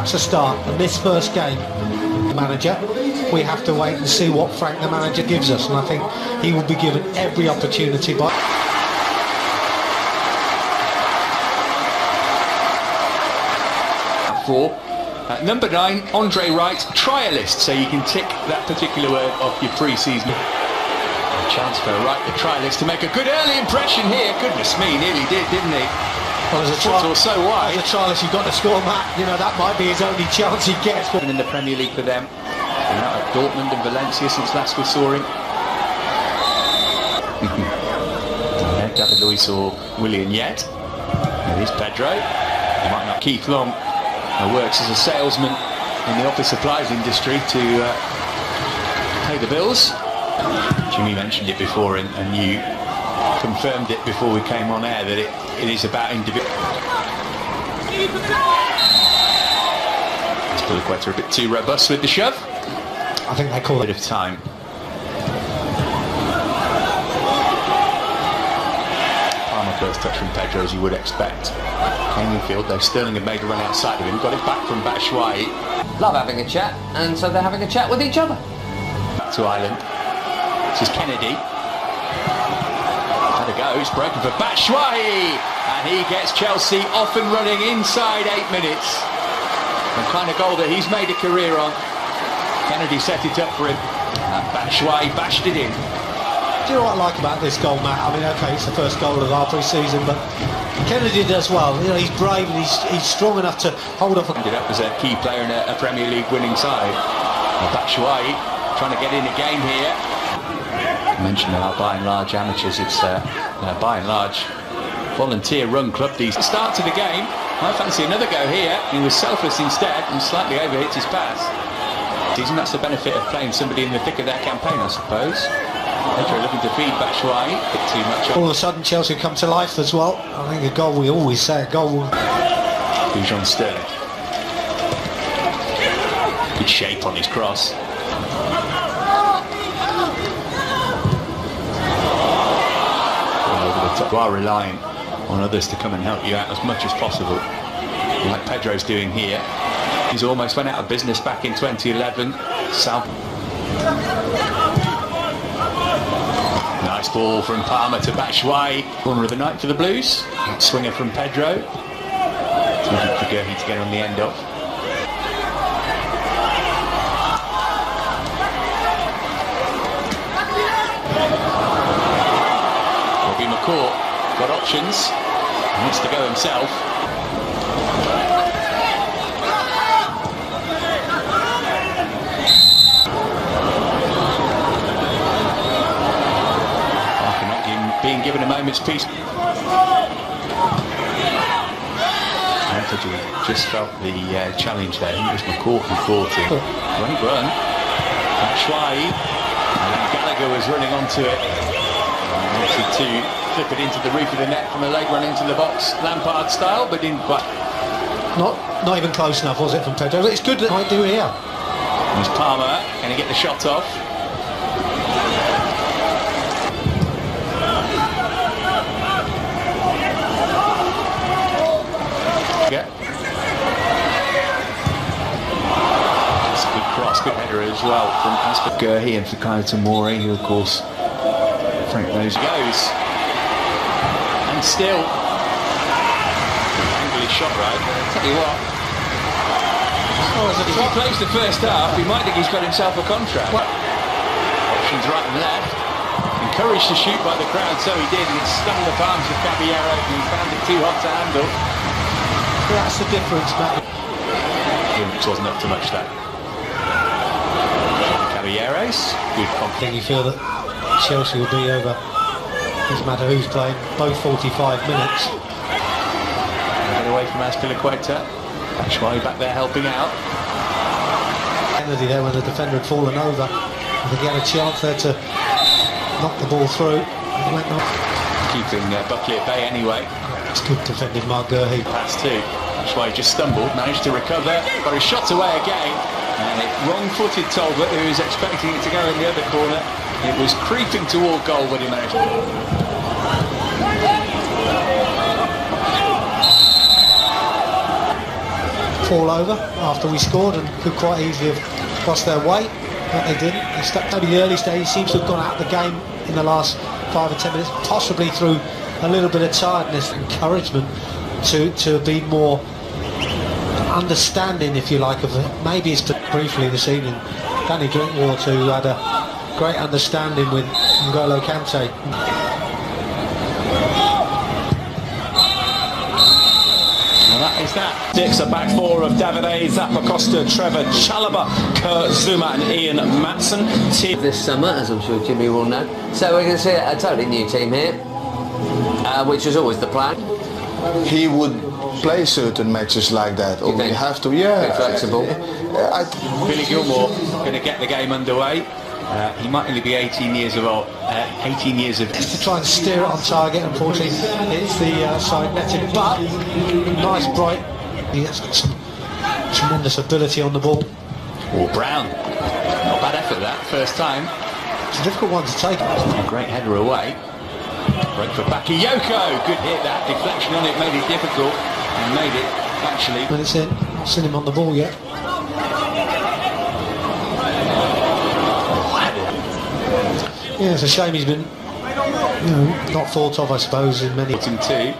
that's a start. And this first game, manager, we have to wait and see what Frank the manager gives us, and I think he will be given every opportunity by... Number 9, Andre Wright, trialist, so you can tick that particular word off your pre-season. A chance for Wright, the trialist, to make a good early impression here. Goodness me, nearly did, didn't he? Well, as a or so wide. As a trialist, you've got to score, Matt. You know, that might be his only chance he gets. In the Premier League for them. And out of Dortmund and Valencia since last we saw him. David Luiz or Willian yet. There is Pedro. He might not. Keith Long works as a salesman in the office supplies industry to pay the bills. Jimmy mentioned it before, and you confirmed it before we came on air, that it is about individual. Spilicueta a bit too robust with the shove. I think they call it a bit of time. Palmer first touch from Pedro, as you would expect. Came in field, though Sterling had made a run outside of him, got it back from Batshuayi. Love having a chat, and so they're having a chat with each other. Back to Ireland. This is Kennedy. Had a go, it's broken for Batshuayi, and he gets Chelsea off and running inside 8 minutes. The kind of goal that he's made a career on. Kennedy set it up for him, and Batshuayi bashed it in. Do you know what I like about this goal, Matt? I mean, okay, it's the first goal of our pre-season, but Kennedy does well. You know, he's brave and he's strong enough to hold off. Ended up as a key player in a Premier League winning side. Batshuayi trying to get in a game here. I mentioned about by and large amateurs. It's by and large volunteer-run club. These start to the game. I fancy another go here. He was selfless instead and slightly overhit his pass. Isn't that the benefit of playing somebody in the thick of their campaign, I suppose? Pedro looking to feed Batshuayi, bit too much. All of a sudden Chelsea come to life as well. I think a goal, we always say a goal. John Sterling. Good shape on his cross. Over the top. You are relying on others to come and help you out as much as possible, like Pedro's doing here. He's almost went out of business back in 2011. South. Nice ball from Palmer to Batshuayi. Corner of the night for the Blues. Swinger from Pedro. Looking for Gerhi to get on the end of. Robbie McCourt got options. He wants to go himself. Being given a moment's peace. Lampard just felt the challenge there. It was McCourt who fought him. Great run. Batshuayi. And then Gallagher was running onto it. Wanted to flip it into the roof of the net from a leg run into the box, Lampard style, but didn't quite. Not even close enough, was it, from Pedro? It's good that I do here. There's Palmer. Can he get the shot off? It's a good cross, good header as well from Asper Gerhi and Fikayo Tomori, who of course Frank knows goes. And still angle his shot right. I'll tell you what, if he plays the first half, he might think he's got himself a contract. Options right and left. Encouraged to shoot by the crowd, so he did, and it stung the palms of Caballero, and he found it too hot to handle. That's the difference, Matt. It wasn't up to much, that. Caballeros, good confidence. You feel that Chelsea will be over. Doesn't matter who's playing, both 45 minutes. Get away from Spilicueta. Batshuayi back there helping out. Kennedy there when the defender had fallen over. I think he had a chance there to knock the ball through. Keeping Buckley at bay anyway. It's good defended, Mark Gerhi. Pass two. Batshuayi just stumbled, managed to recover, got his shot away again, and it wrong-footed Talbot, who was expecting it to go in the other corner. It was creeping toward goal when he managed to. fall over after we scored and could quite easily have lost their way, but they didn't. Maybe the early stage seems to have gone out of the game in the last 5 or 10 minutes, possibly through a little bit of tiredness, encouragement to be more understanding, if you like, of it. Maybe it's briefly this evening. Danny Drinkwater, who had a great understanding with N'Golo Kante. That Dick's a back four of Davide Zappacosta, Trevor Chalobah, Kurt Zuma and Ian Matson. This summer, as I'm sure Jimmy will know. So we're going to see a totally new team here, which was always the plan. He would play certain matches like that, or we have to, Be flexible. Billy Gilmore going to get the game underway. He might only be 18 years of old. 18 years of. To try and steer it on target, unfortunately, it's the side netting, but nice bright. He has got some tremendous ability on the ball. Oh, Brown. Not bad effort that, first time. It's a difficult one to take. A great header away. Break for Bakayoko. Good hit that. Deflection on it made it difficult. And made it, actually. When it's in, not seen him on the ball yet. Yeah, it's a shame he's been, not thought of, I suppose, in many. Him too.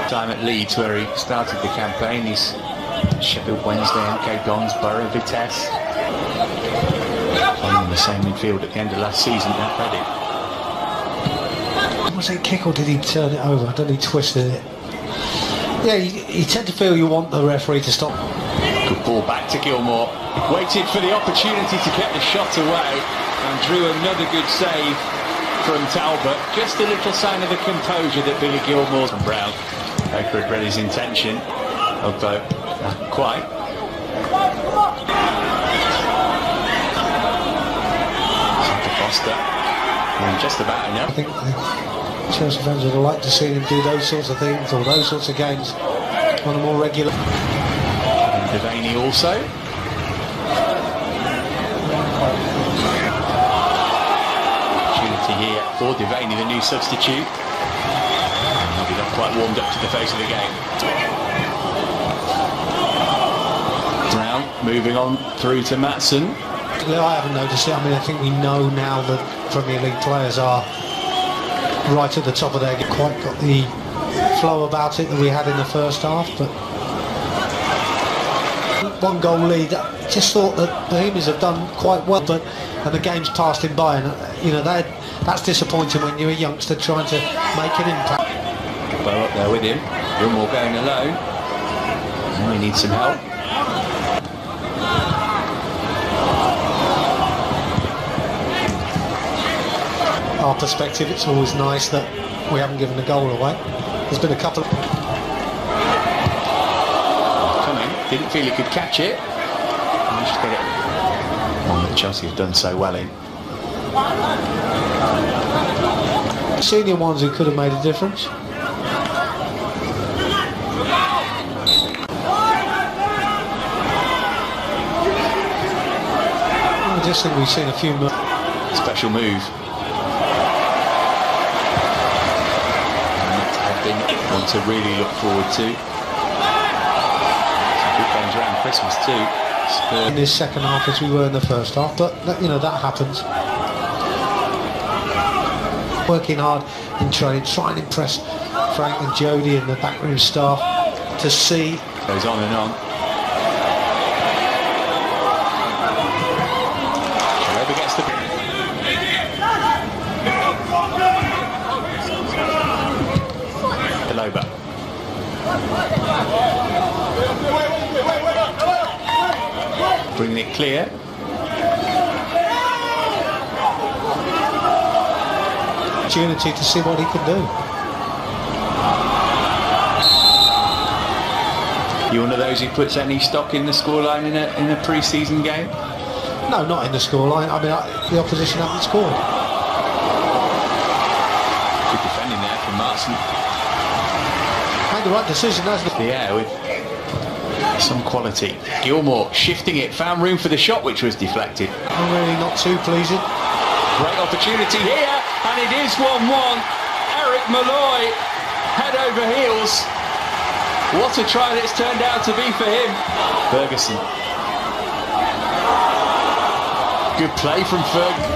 Time at Leeds, where he started the campaign. He's Sheffield Wednesday, MK Dons, Borough, Vitesse. Playing in the same midfield at the end of last season at Reading. Was it kick or did he turn it over? I don't know, he twisted it. Yeah, you tend to feel you want the referee to stop. Good ball back to Gilmore. Waited for the opportunity to get the shot away and drew another good save from Talbot. Just a little sign of the composure that Billy Gilmore and Brown. Baker had read his intention, although not quite. Foster. And just about enough. I think Chelsea fans would like to see him do those sorts of things or those sorts of games on a more regular. And Devaney also. Opportunity here for Devaney, the new substitute. Maybe not quite warmed up to the face of the game. Brown moving on through to Matson. I haven't noticed it. I mean, I think we know now that Premier League players are right at the top of their game. Quite got the flow about it that we had in the first half, but one goal lead. Just thought that the Bohemians have done quite well, and the game's passed him by, and that's disappointing when you're a youngster trying to make an impact. Bow up there with him. Gilmore going alone. Now he needs some help. Our perspective, it's always nice that we haven't given a goal away. There's been a couple of... Coming, didn't feel he could catch it. Managed to get it. One that Chelsea have done so well in. Senior ones who could have made a difference. I just think we've seen a few more. Special move. One to really look forward to. Some good games around Christmas too. In this second half as we were in the first half, but that happens. Working hard in training, trying to impress Frank and Jody and the backroom staff to see. Goes on and on. Whoever gets the Loba. Bringing it clear. Opportunity to see what he can do. You one of those who puts any stock in the scoreline in a pre-season game? No, not in the scoreline. I mean, the opposition haven't scored. Good defending there from Martin. Made the right decision, hasn't he? Yeah, with some quality. Gilmore shifting it, found room for the shot which was deflected. I'm really not too pleasing. Great opportunity here, and it is 1-1. Eric Malloy head over heels. What a try it's turned out to be for him. Ferguson. Good play from Ferg.